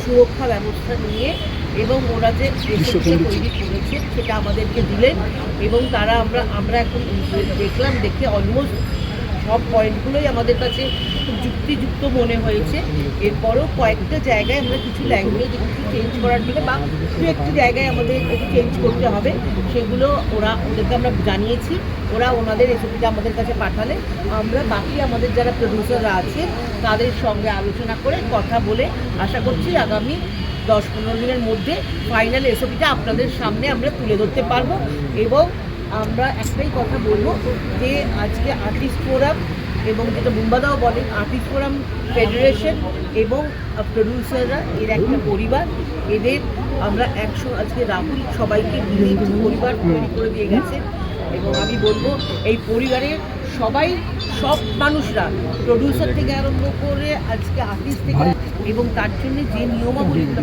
সুরক্ষা ব্যবস্থা নিয়ে এবং ওরা যে রেসিপিটা তৈরি করেছে সেটা আমাদেরকে দিলেন এবং তারা আমরা এখন দেখে অলমোস্ট সব পয়েন্টগুলোই আমাদের কাছে খুব যুক্তিযুক্ত মনে হয়েছে। এরপরও কয়েকটা জায়গায় আমরা কিছু ল্যাঙ্গুয়েজ একটু চেঞ্জ করার জন্য বা একটু জায়গায় আমাদের একটু চেঞ্জ করতে হবে, সেগুলো ওদেরকে আমরা জানিয়েছি। ওরা ওনাদের রেসিপিটা আমাদের কাছে পাঠালে আমরা বাকি আমাদের যারা প্রডিউসাররা আছে তাদের সঙ্গে আলোচনা করে কথা বলে আশা করছি আগামী 10-15 দিনের মধ্যে ফাইনাল রেসিপিটা আপনাদের সামনে আমরা তুলে ধরতে পারবো। এবং আমরা একটাই কথা বলবো যে আজকে আর্টিস্ট ফোরাম এবং যেটা বুম্বাদাও বলেন আর্টিস্ট ফোরাম ফেডারেশন এবং প্রডিউসাররা এর একটা পরিবার, এদের আমরা আজকে রাহুল সবাইকে মিলে একটি পরিবার তৈরি করে দিয়ে গেছে এবং আমি বলবো এই পরিবারের সব মানুষরা প্রডিউসার থেকে আরম্ভ করে আজকে আর্টিস্ট থেকে এবং তার জন্য যে নিয়মাবলীগুলো